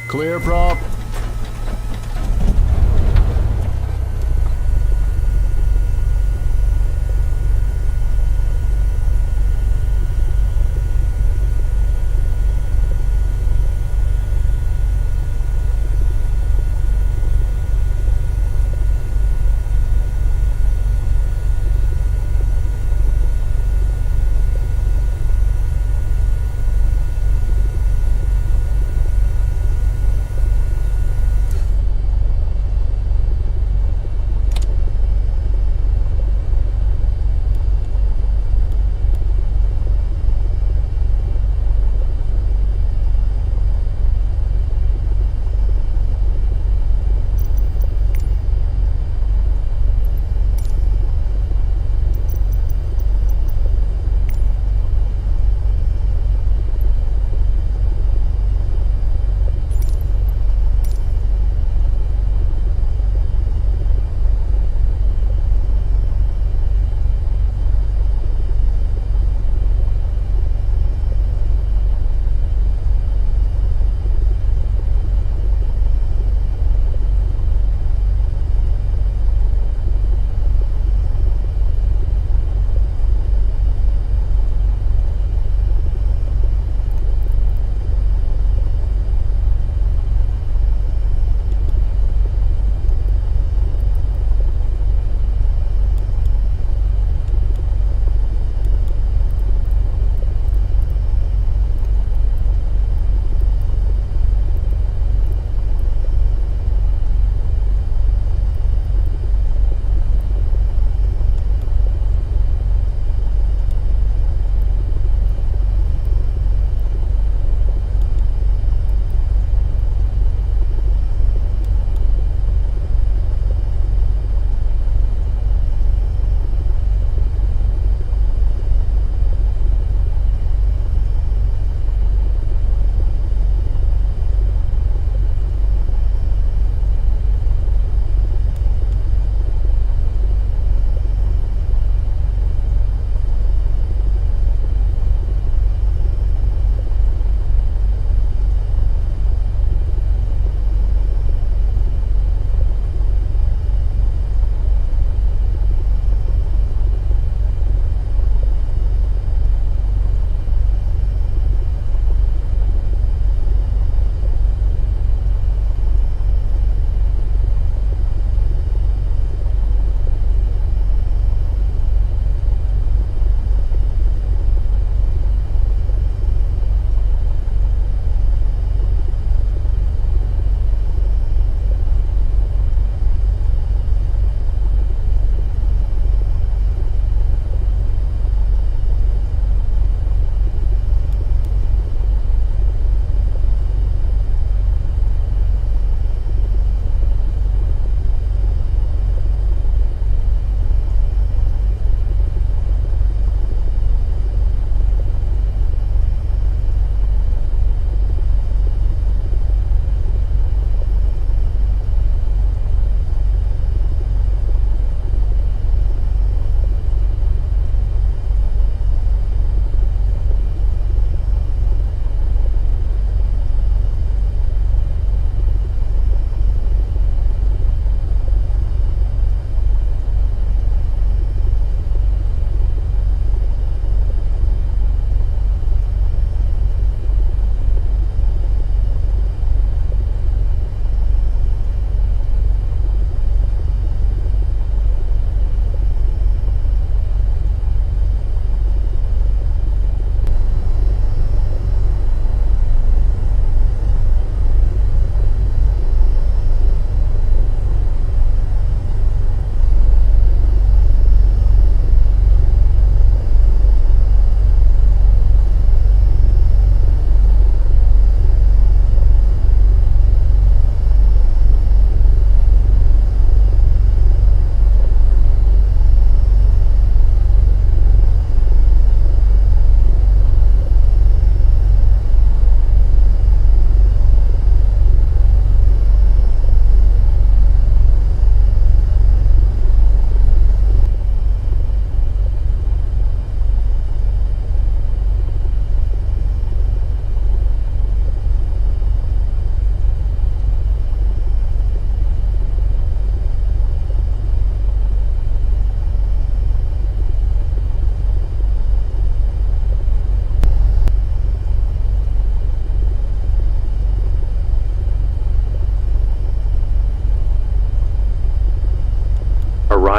Clear prop.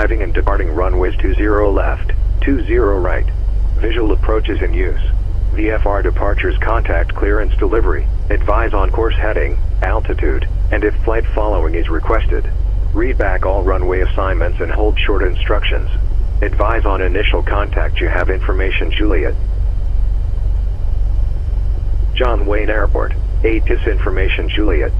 Arriving and departing runways 20 left, 20 right. Visual approaches in use. VFR departures contact clearance delivery. Advise on course heading, altitude, and if flight following is requested. Read back all runway assignments and hold short instructions. Advise on initial contact. You have information Juliet. John Wayne Airport, ATIS information Juliet.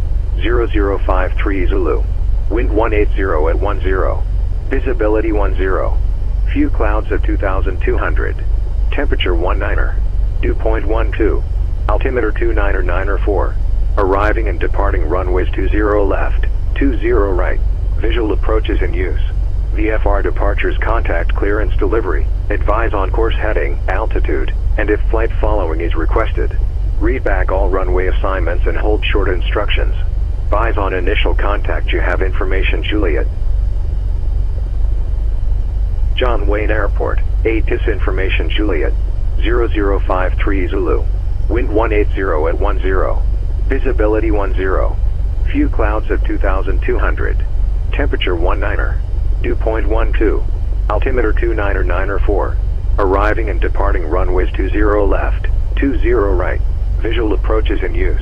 0053 Zulu. Wind 180 at 10. Visibility 10. Few clouds at 2,200. Temperature 19er. Dew point 12. Altimeter 299 Arriving and departing runways 20 left, 20 right. Visual approaches in use. VFR departures contact clearance delivery. Advise on course heading, altitude, and if flight following is requested. Read back all runway assignments and hold short instructions. Advise on initial contact. You have information Juliet. John Wayne Airport, ATIS information Juliet. 0053 Zulu. Wind 180 at 10. Visibility 10. Few clouds at 2,200. Temperature 19er. Dew point 12. Altimeter 299 Arriving and departing runways 20 left, 20 right. Visual approaches in use.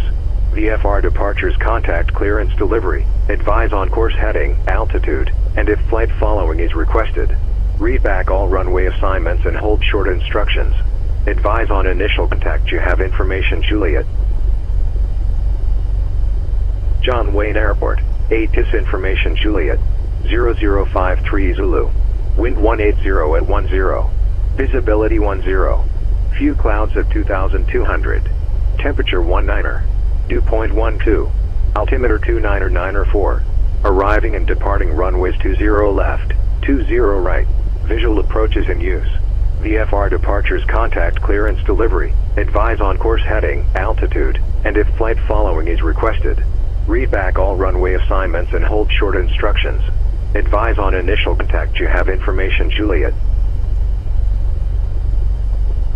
VFR departures contact clearance delivery. Advise on course heading, altitude, and if flight following is requested. Read back all runway assignments and hold short instructions. Advise on initial contact. You have information Juliet. John Wayne Airport, ATIS information Juliet. 0053 Zulu. Wind 180 at 10. Visibility 10. Few clouds at 2,200. Temperature 19er. Dew point 12. Altimeter 299 Arriving and departing runways 20 left, 20 right. Visual approaches in use. VFR departures contact clearance delivery. Advise on course heading, altitude, and if flight following is requested. Read back all runway assignments and hold short instructions. Advise on initial contact. You have information Juliet.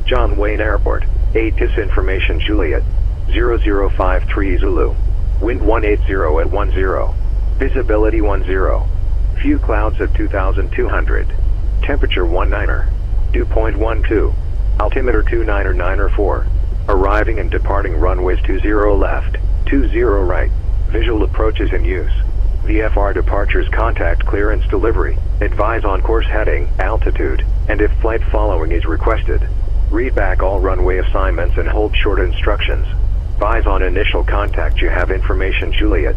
John Wayne Airport, ATIS information Juliet. 0053 Zulu. Wind 180 at 10. Visibility 10. Few clouds at 2,200. Temperature 19er. Dew point 12. Altimeter 299 Arriving and departing runways 20 left, 20 right. Visual approaches in use. VFR departures contact clearance delivery. Advise on course heading, altitude, and if flight following is requested. Read back all runway assignments and hold short instructions. Advise on initial contact. You have information Juliet.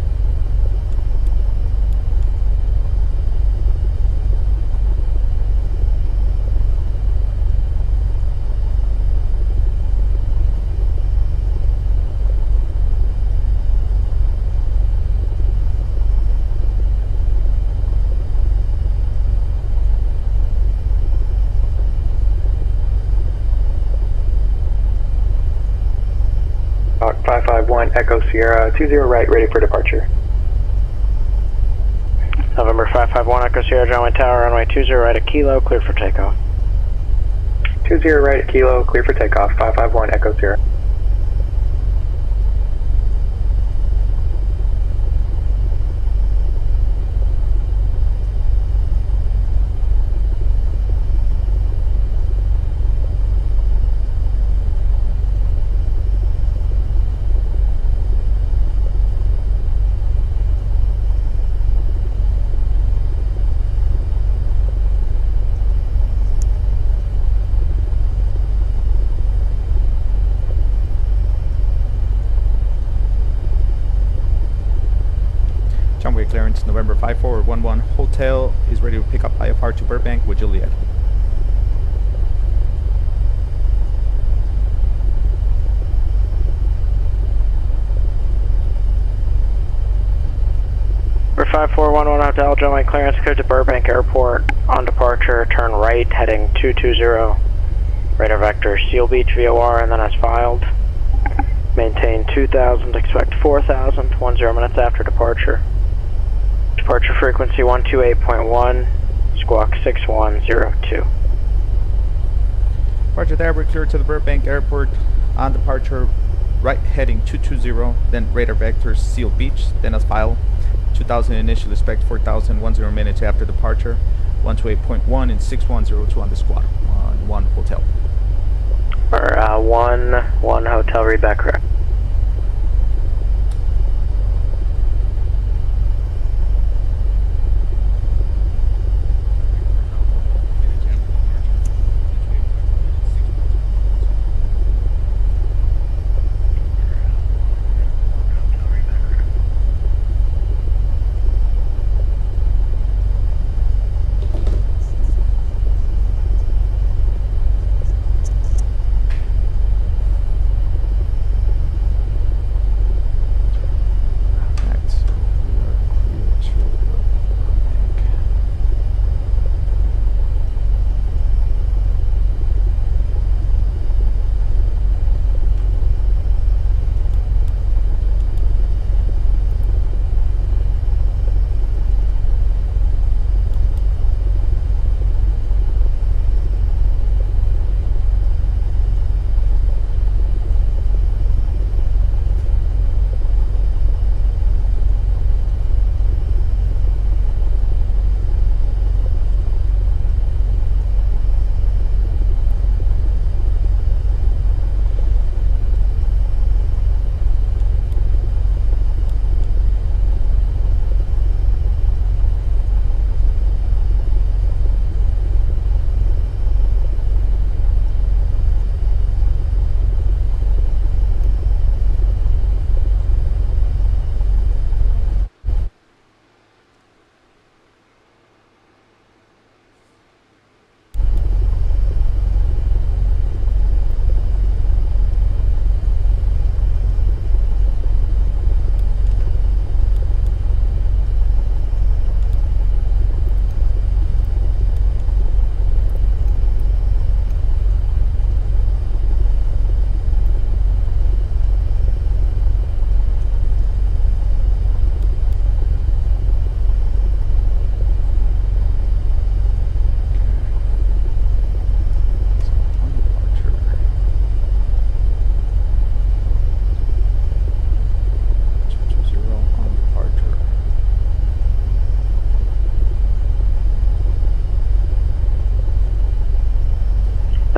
Hawk 551 Echo Sierra 20 right, ready for departure. November 551 Echo Sierra, John Wayne Tower, runway 20 right at Kilo, cleared for takeoff. 20 right at Kilo, clear for takeoff, 551 Echo Sierra. Clearance November 5411. Hotel is ready to pick up IFR to Burbank with Juliet. Number 5411 Hotel, John Wayne clearance cleared to Burbank Airport. On departure, turn right, heading 220. Radar vector Seal Beach VOR and then as filed. Maintain 2000, expect 4000, 10 minutes after departure. Departure frequency 128.1, squawk 6102. Departure there, we're cleared to the Burbank Airport. On departure, right heading 220, then radar vector Seal Beach, then as filed. 2000 initial, expect 4000, 10 minutes after departure. 128.1 and 6102 on the squad. 1 hotel. Or 1 hotel, read back correct.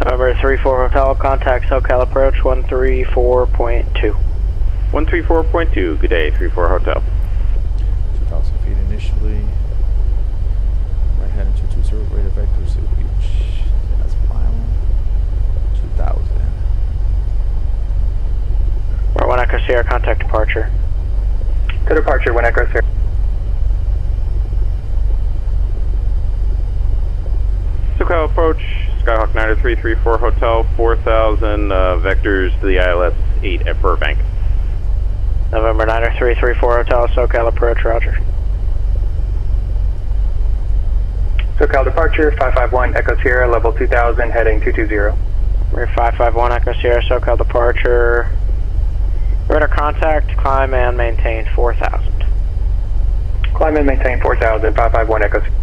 November 34 Hotel, contact SoCal approach 134.2. 134.2, good day, 34 Hotel. 2,000 feet initially. Right heading 220, radar vector, Seal Beach. That's mile 2,000. Or 1 Echo Sierra, contact departure. To departure, 1 Echo Sierra. SoCal approach, Skyhawk 9334 Hotel, 4,000 vectors to the ILS 8 at Burbank. November 9334 Hotel, SoCal approach, roger. SoCal departure, 551 Echo Sierra, level 2000, heading 220. We're 551 Echo Sierra, SoCal departure. Radar contact, climb and maintain 4,000. Climb and maintain 4,000, 551 Echo Sierra.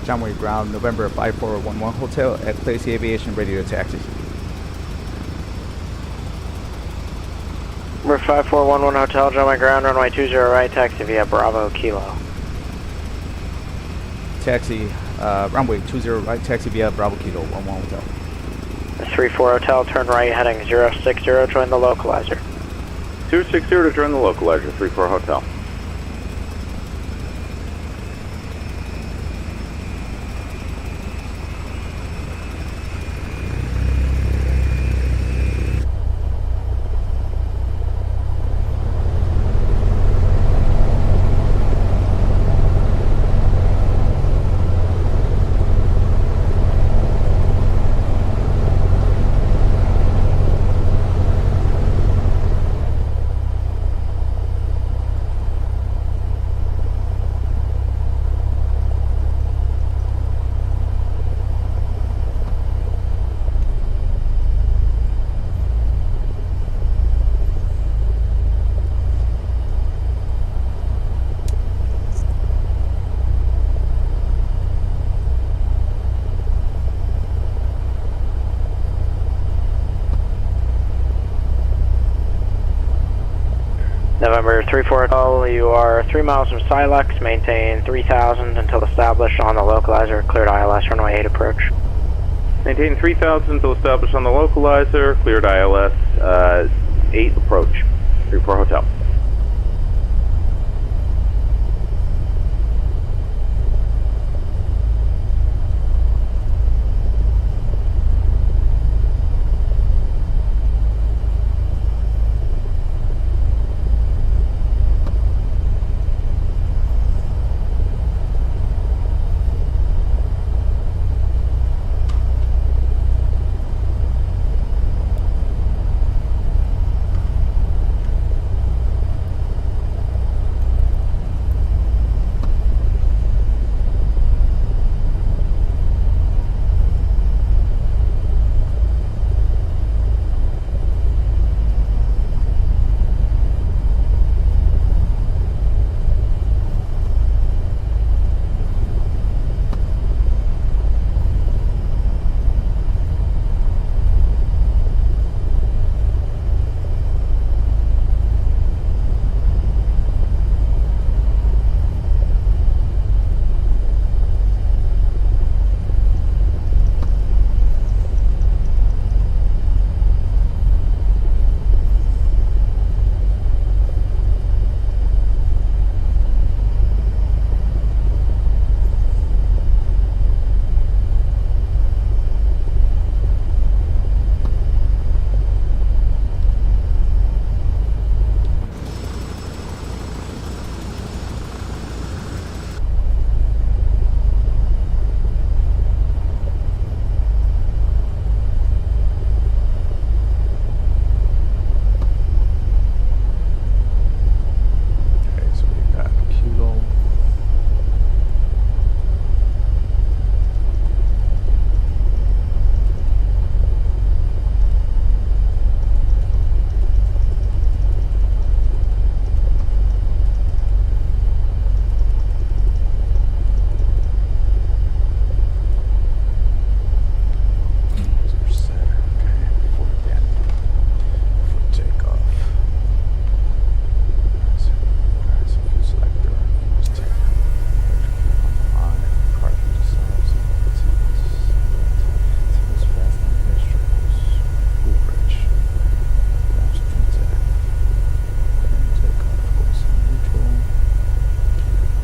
John Wayne Ground, November 5411 Hotel at Place Aviation, ready to taxi. Number 5411 Hotel, John Wayne Ground, runway 20 right, taxi via Bravo Kilo. Taxi, runway 20 right, taxi via Bravo Kilo, 11 Hotel. 34 Hotel, turn right, heading 060, join the localizer. 260 to join the localizer, 34 Hotel. November 34 Hotel, you are 3 miles from Silex, maintain 3000 until established on the localizer, cleared ILS, runway 8 approach. Maintain 3000 until established on the localizer, cleared ILS 8 approach, 34 Hotel.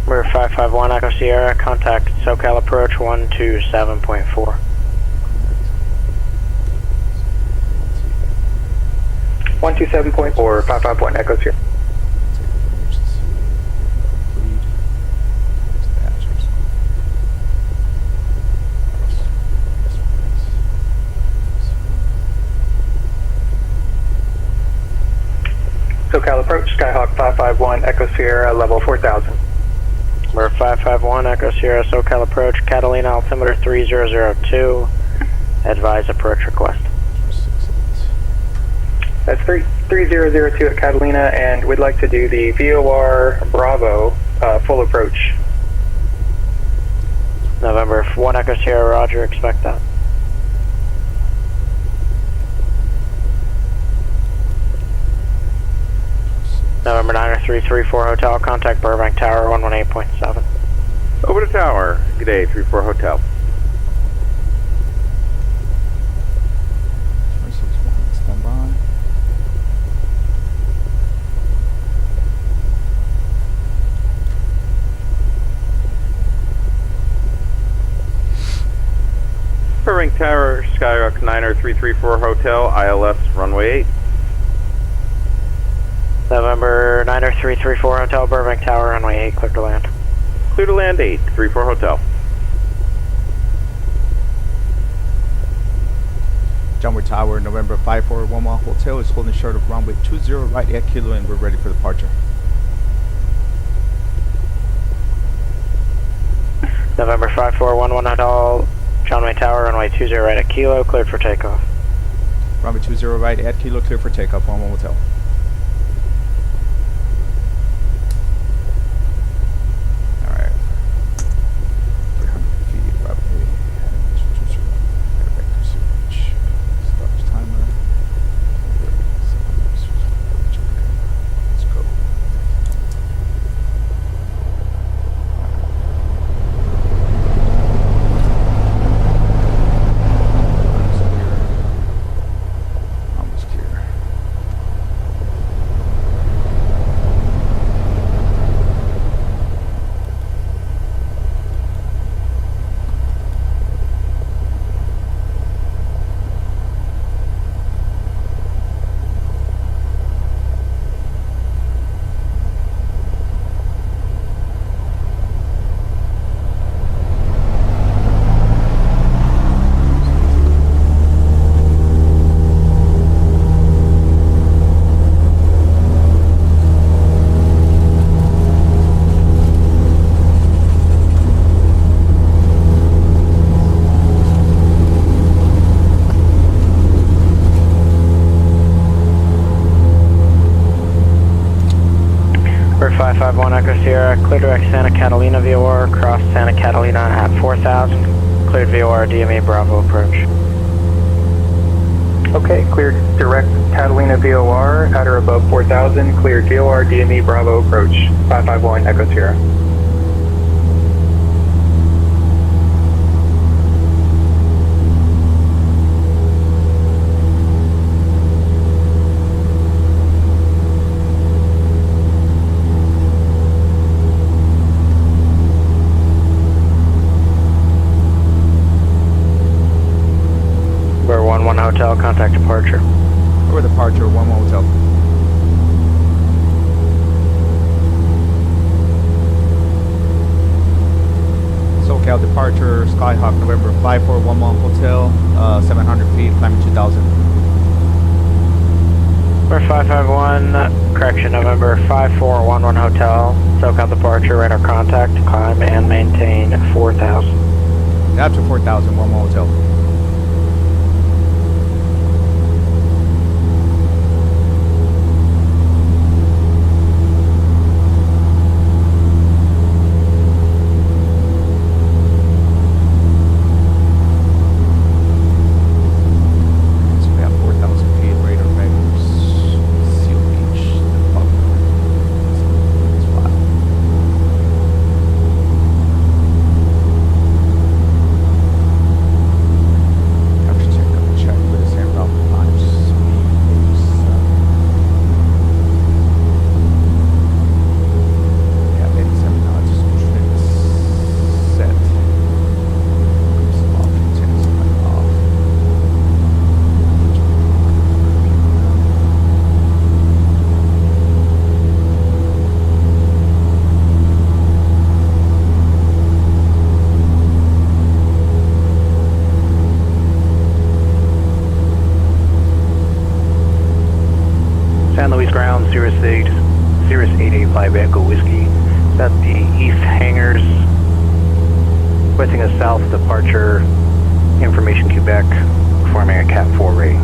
Number 551 Echo Sierra, contact SoCal approach 127.4. 127.4, 551 Echo Sierra. SoCal approach, Skyhawk 551 Echo Sierra, level 4000. Number 551 Echo Sierra, SoCal approach, Catalina altimeter 3002, advise approach request. That's 3002 at Catalina, and we'd like to do the VOR Bravo full approach. November 1 Echo Sierra, roger, expect that. November 90334 Hotel, contact Burbank Tower 118.7. Over to tower. Good day, 34 Hotel. 261, stand by. Burbank Tower, Skyrock 90334 Hotel, ILS runway 8. November 90334 Hotel, Burbank Tower, runway 8, clear to land. Clear to land 8, 34 Hotel. Junway Tower, November 5411 Hotel is holding short of runway 20 right at Kilo and we're ready for departure. November 5411 Hotel, Junway Tower, runway 20 right at Kilo, cleared for takeoff. Runway 20 right at Kilo, clear for takeoff, 11 Hotel. Alright. 300 feet, runway 20, vector switch. Starts timer. Let's go. Almost clear. Bird 551 Echo Sierra, clear direct Santa Catalina VOR, cross Santa Catalina at 4000, cleared VOR DME Bravo approach. Okay, cleared direct Catalina VOR at or above 4000, cleared VOR DME Bravo approach, 551 Echo Sierra. Bird 11 Hotel, contact departure. Over departure, 11 Hotel. SoCal departure, Skyhawk, November 5411 Hotel, 700 feet, climbing 2000. Bird 551, correction, November 5411 Hotel, SoCal departure, radar contact, climb and maintain 4000. Up to 4000, 11 Hotel. So we have 4,000 feet, radar vectors, Seal Beach, the Kbur. It's flat. Capture check, double check with the same route times. Yeah, 87 knots, trim set. Cruise option 10 is off. San Luis ground, Cirrus 885 Echo Whiskey. It's at the east hangars, requesting a south departure, information Quebec, forming a Cat 4 ray.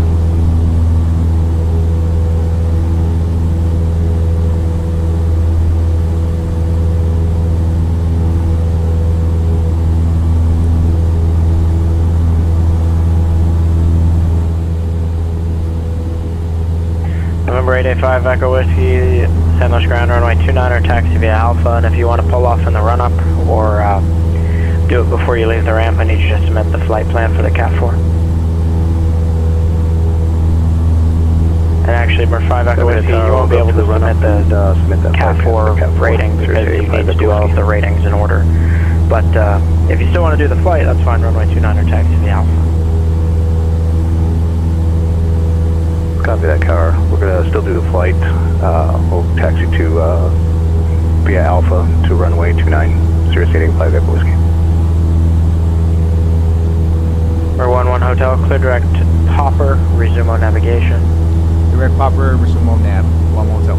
885 Echo Whiskey, San Luis Ground runway 29er, taxi via Alpha, and if you want to pull off in the run-up or do it before you leave the ramp, I need you to submit the flight plan for the CAT4. And actually, Mer 5 Echo Whiskey, you won't be able to submit the CAT4 rating because you need to do all of the ratings in order. But if you still want to do the flight, that's fine, runway 29er, taxi via Alpha. Copy that, car. We're going to still do the flight. We'll taxi to via Alpha to runway 29, Sirius 885 Echo Whiskey. Mer 11 Hotel, clear direct Hopper, resume on navigation. Direct Popper, resume on nav, 1 Hotel.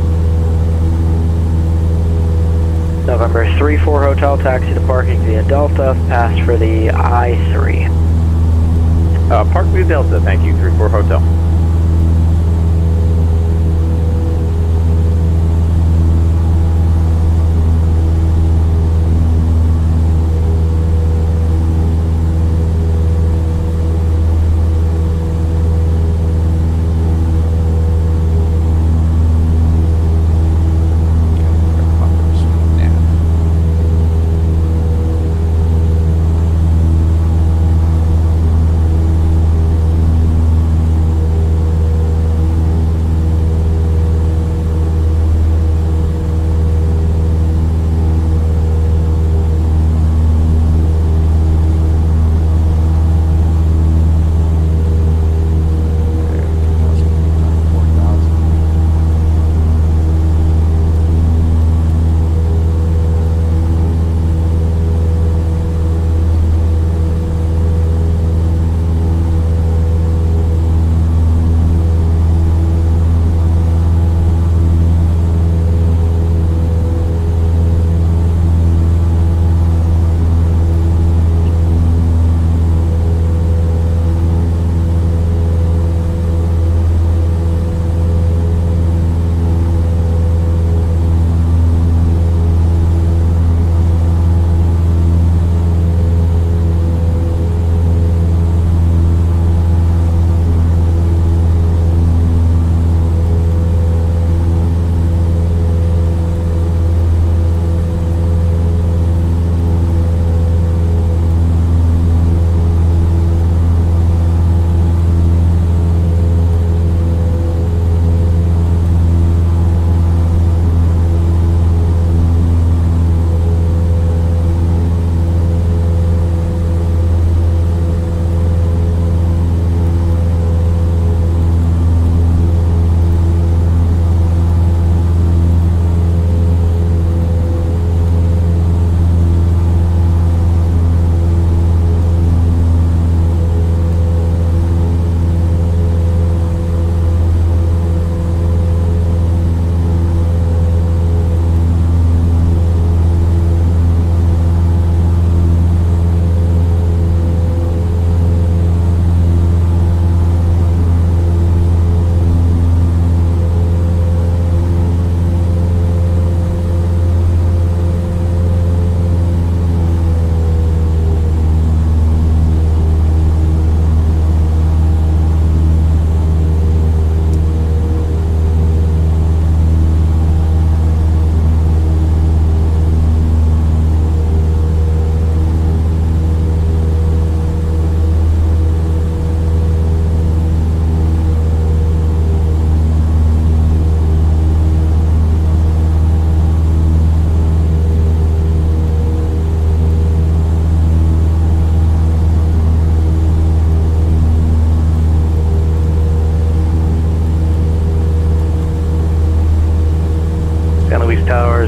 November 34 Hotel, taxi to parking via Delta, pass for the I-3. Park via Delta, thank you, 34 Hotel.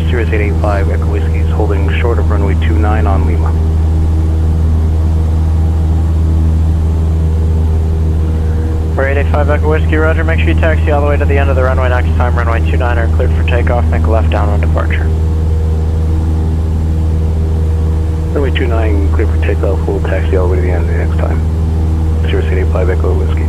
Sirius 885 Echo Whiskey is holding short of runway 29 on Lima. For 885 Echo Whiskey, roger, make sure you taxi all the way to the end of the runway next time. Runway 29er cleared for takeoff, make a left down on departure. Runway 29 cleared for takeoff, we'll taxi all the way to the end next time. Sirius 885 Echo Whiskey.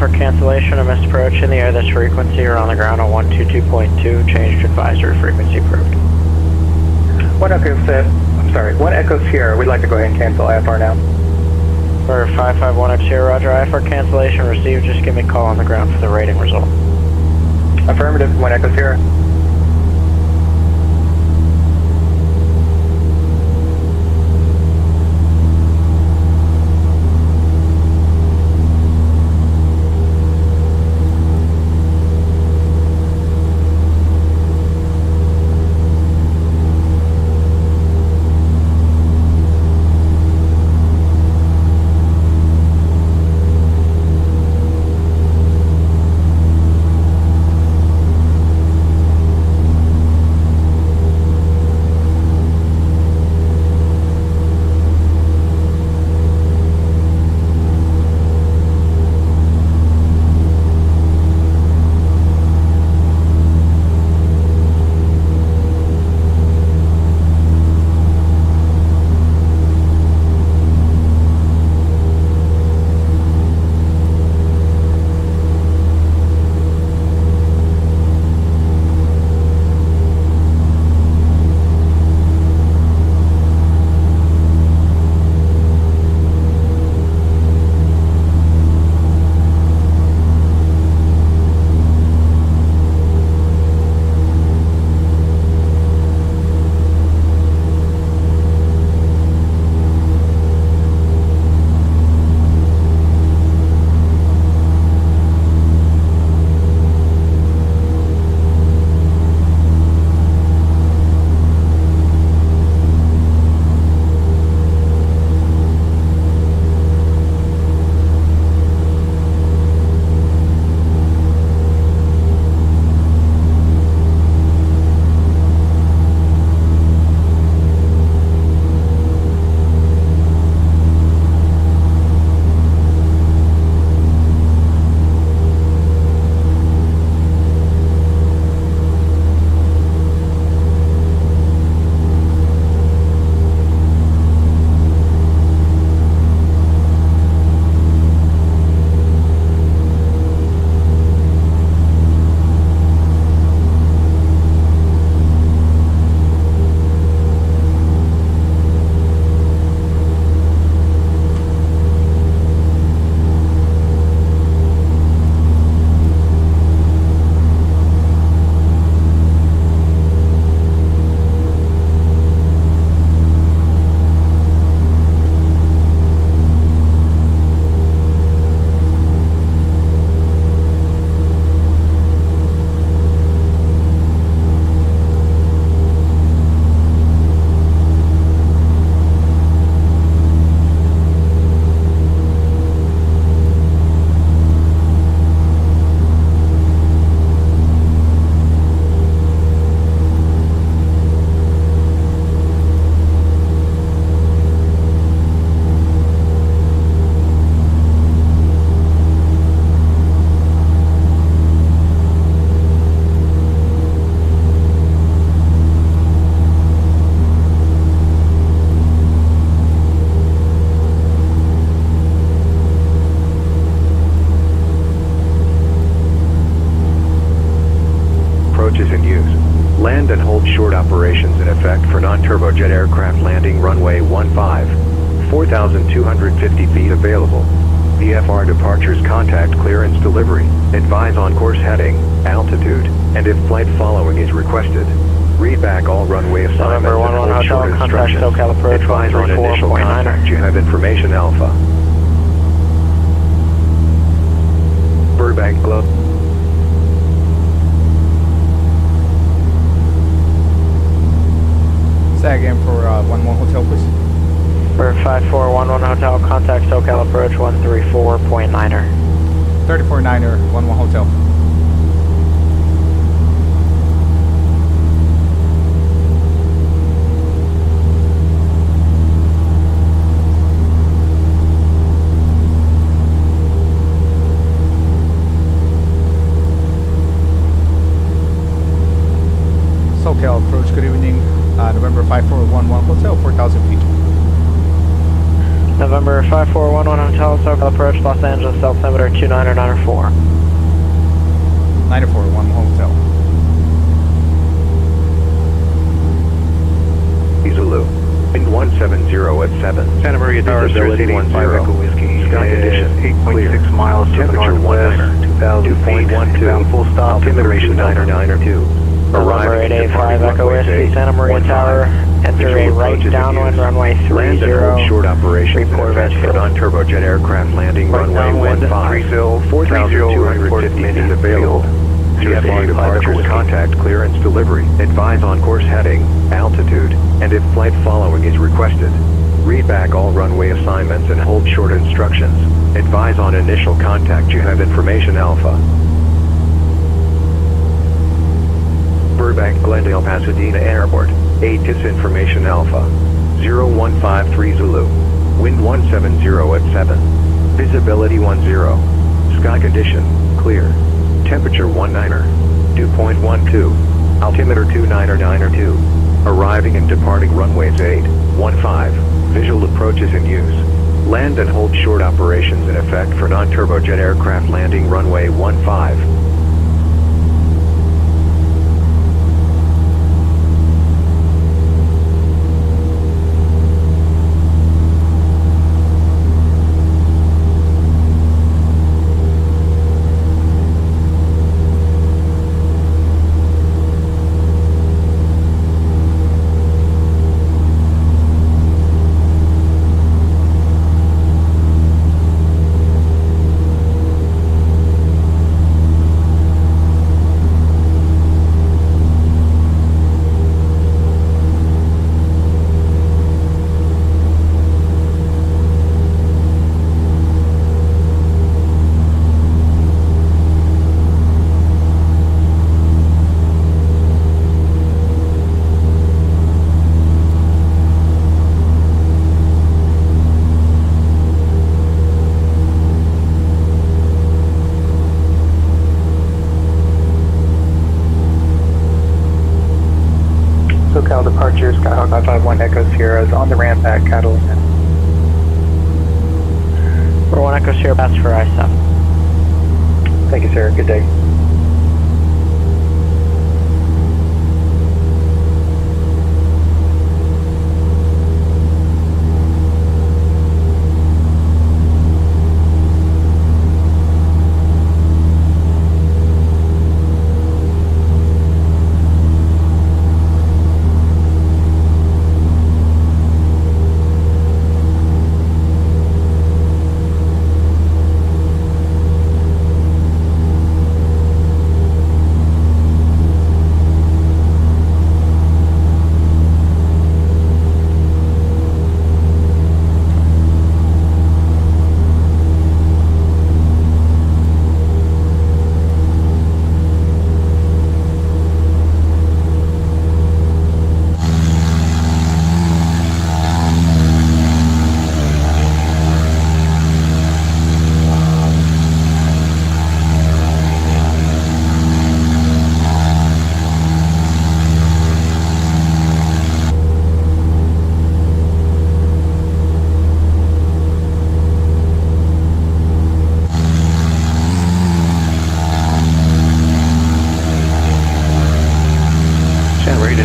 for cancellation of missed approach in the air this frequency or on the ground on 122.2. Change to advisory frequency approved. 1 Echo Sierra, we'd like to go ahead and cancel IFR now. For 551 Sierra, roger. IFR cancellation received. Just give me a call on the ground for the rating result. Affirmative, 1 Echo Sierra. Land and hold short operations in effect for non-turbojet aircraft landing runway 15, 4,250 feet available. VFR departures contact clearance delivery, advise on course heading, altitude, and if flight following is requested. Read back all runway assignments November and 11 hold short Hotel, contact instructions. SoCal approach Advise on initial 134.9. contact. You have information Alpha. Burbank Globe. Say again for 11 Hotel, please. For 5411 Hotel, contact SoCal approach 134.9er. 34-9er, 11 Hotel. SoCal approach, good evening. November 5411 Hotel, 4,000 feet. November 5411 Hotel, SoCal approach, Los Angeles, altimeter 2994. 94, 1 hotel. Zulu. Wind 170 at 7. Santa Maria Tower, Cirrus Visibility 885 10. Echo Whiskey. Sky condition 8.6 miles to the Temperature northwest, 2,000 feet. 2.12. Down full stop, Altimeter information 29992. November Arriving 885 departing Echo runway Whiskey, 8, Santa Maria 15. Tower, enter a Visual right approaches in downwind, use. runway 30. Land and hold short operations in Report effect for Redfield. non-turbojet aircraft landing Right runway downwind, 15. 4,250 feet available. CFR departures, contact clearance delivery, advise on course heading, altitude, and if flight following is requested. Read back all runway assignments and hold short instructions. Advise on initial contact you have information Alpha. Burbank, Glendale, Pasadena Airport, ATIS information Alpha. 0153 Zulu. Wind 170 at 7. Visibility 10. Sky condition, clear. Temperature 2.12. Altimeter 2992. Arriving and departing runways 8, 15. Visual approaches in use. Land and hold short operations in effect for non-turbojet aircraft landing runway 15. SoCal departure, Skyhawk 551 Echo Sierra is on the ramp at Catalina. For 1 Echo Sierra, pass for I-7. Thank you, sir. Good day.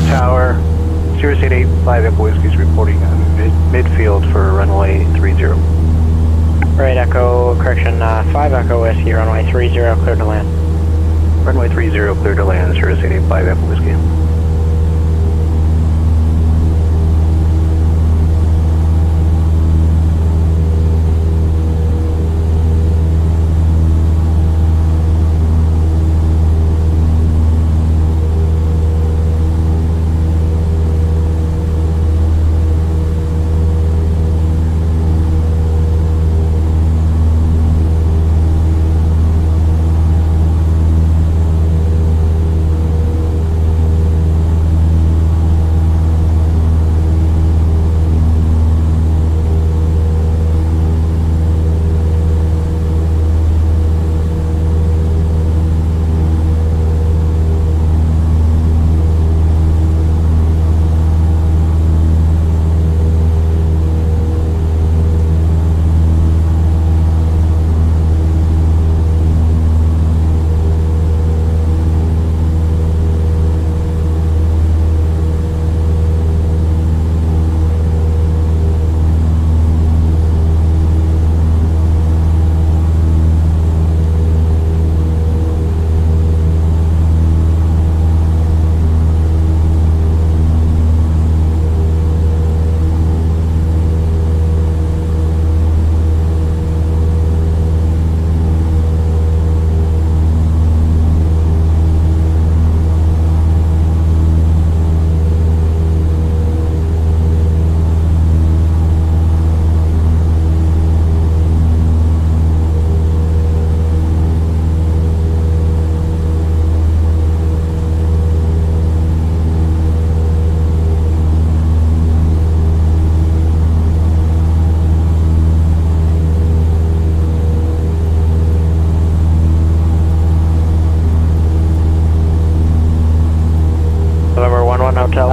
Tower, Cirrus 885 Echo Whiskey is reporting midfield for runway 30. Right Echo, correction, 5 Echo Whiskey, runway 30, clear to land. Runway 30, clear to land, Cirrus 885 Echo Whiskey.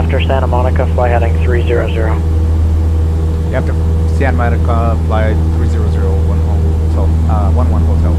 after Santa Monica, fly heading 300. After Santa Monica, fly 300, 11 hotel.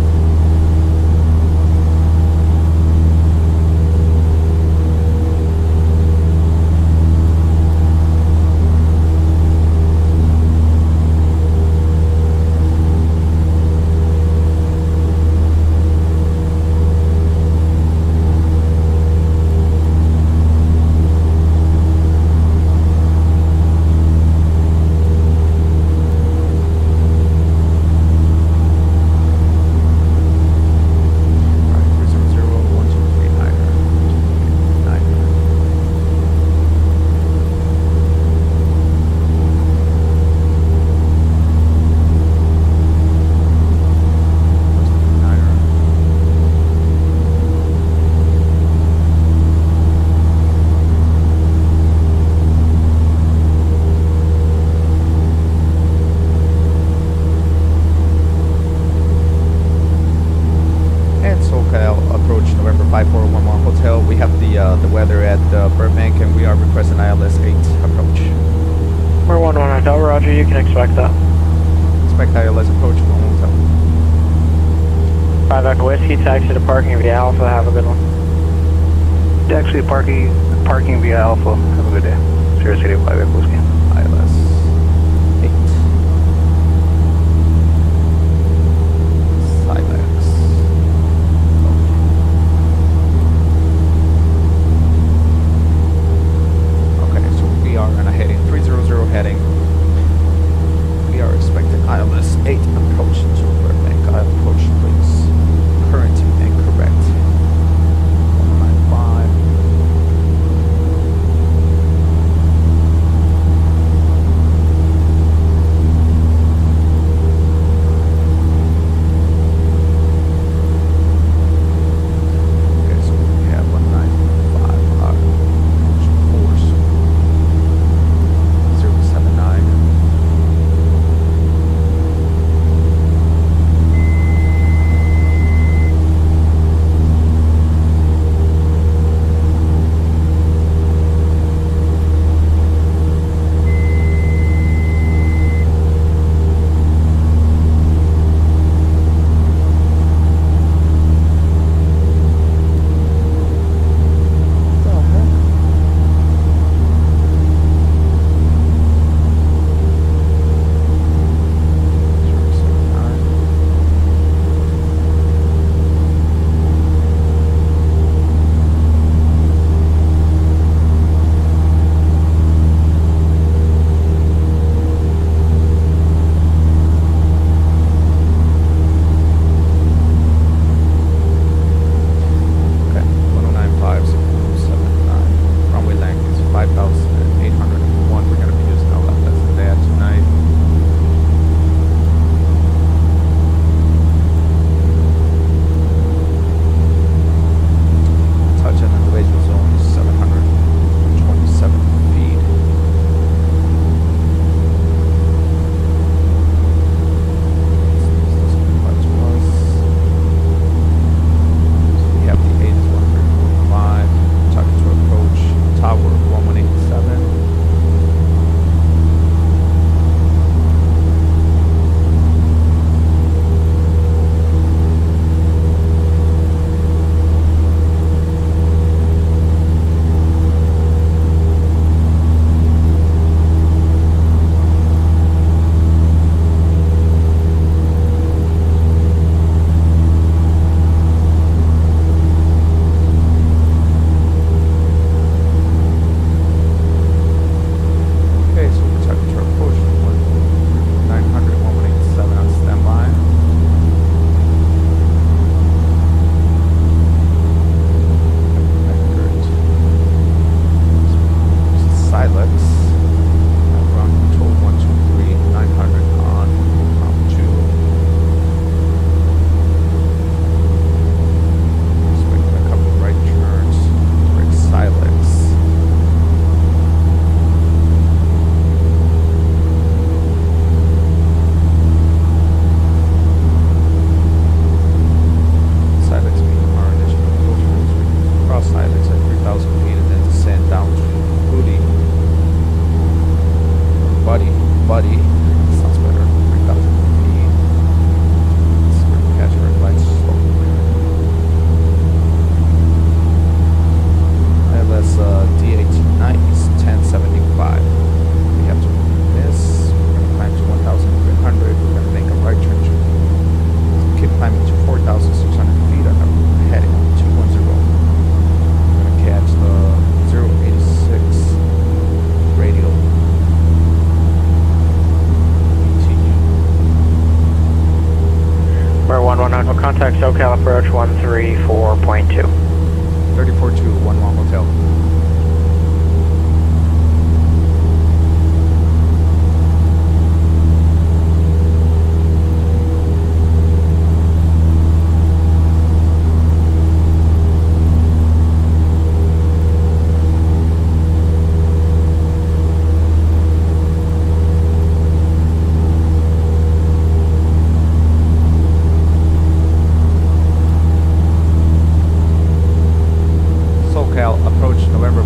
We have the weather at Burbank, and we are requesting ILS 8 approach. We're 1-1 Hotel, roger, you can expect that. Expect ILS approach, 1 hotel. 5 Echo Whiskey, taxi to parking via Alpha, have a good one. Taxi parking via Alpha. Have a good day. Sierra City 5 Echo Whiskey. ILS 8. Silence. Okay, so we are on a heading 300 heading. We are expecting ILS 8 approach to Burbank. Approach, please. Current and correct. 195.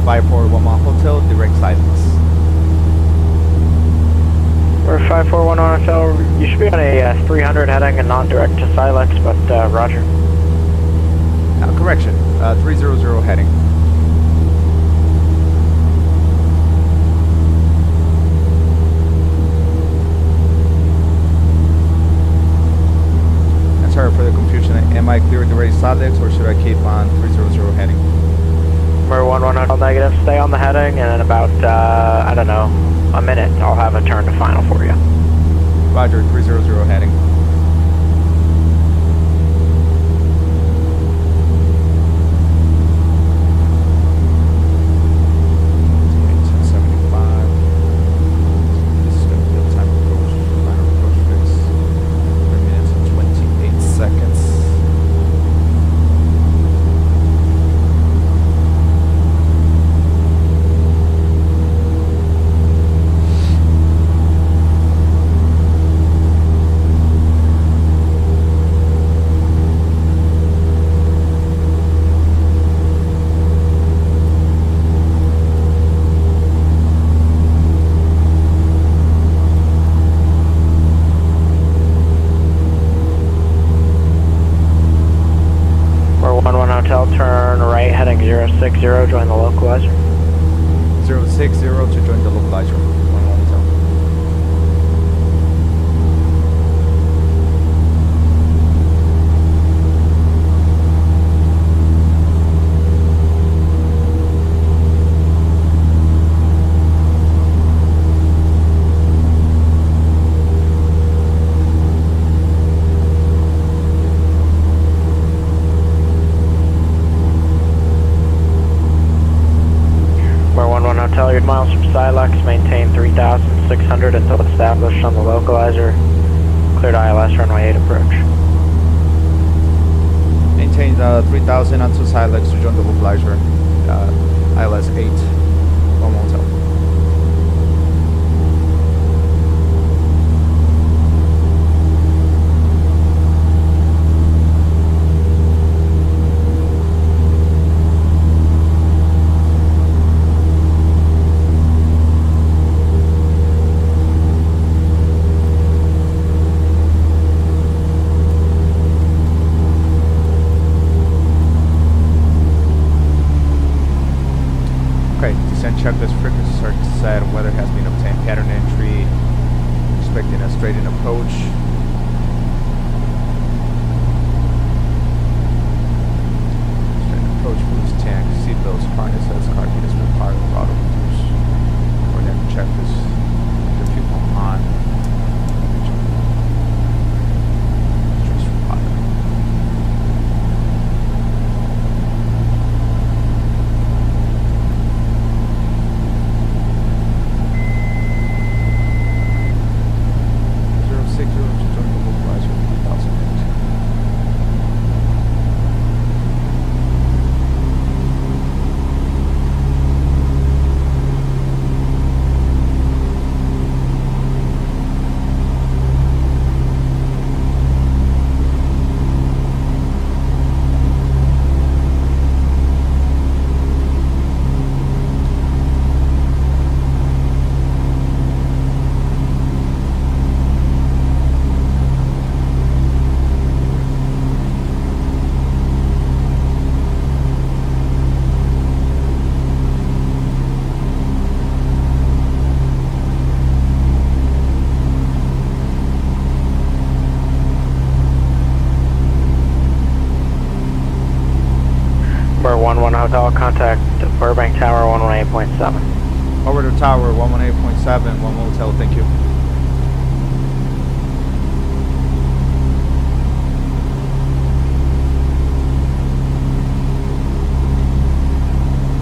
November 5411 Hotel, direct silence. We're 5411 Hotel. You should be on a 300 heading and non-direct to Silex, but roger. Correction, 300 heading. And sorry for the confusion. Am I clear to raise Silex or should I keep on 300 heading? We're 11 Hotel negative. Stay on the heading, and in about, I don't know, a minute, I'll have a turn to final for you. Roger, 300 heading. Turn right heading 060, join the localizer. 060 to join the localizer. One hotel. Hotel, you're miles from Silex, maintain 3,600 until established on the localizer. Cleared ILS runway 8 approach. Maintain 3,000 until Silex to join the localizer. ILS 8, one hotel. Checklist frequencies are set. Weather has been obtained. Pattern entry. Expecting a straight-in approach. Straight-in approach. Boost tank. Seatbelts. Harnesses. Car keys with power. Throttle reduce. We're going to check this. The fuel on. Hotel, contact Burbank Tower 118.7. Over to Tower 118.7, one hotel, thank you.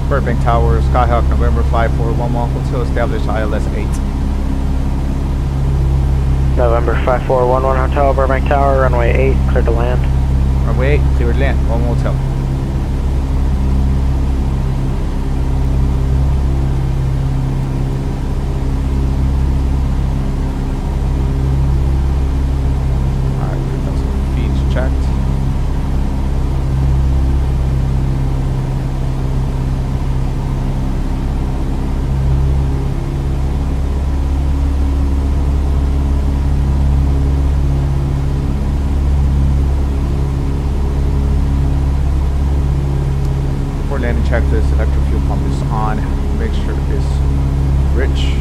Burbank Tower, Skyhawk, November 5411, hotel established ILS 8. November 5411 Hotel, Burbank Tower, runway 8, cleared to land. Runway 8, cleared land, one hotel. landing checklist, electric fuel pump is on. Make sure it's rich.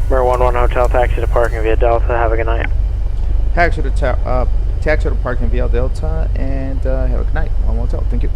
Mirror 11 Hotel, taxi to parking via Delta. Have a good night. Taxi to parking via Delta, and have a good night. One hotel. Thank you.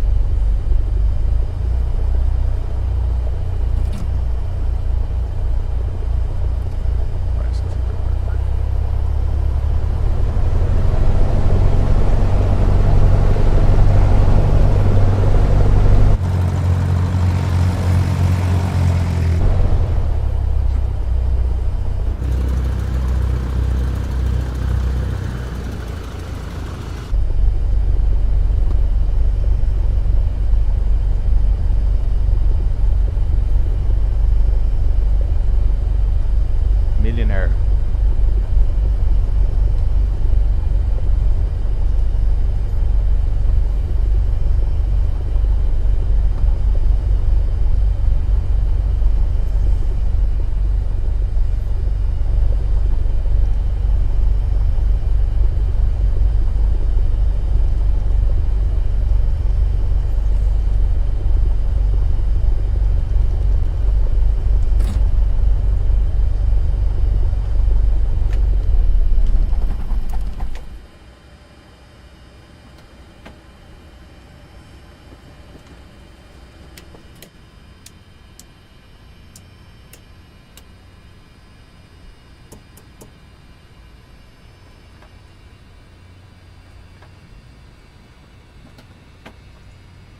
Millionaire.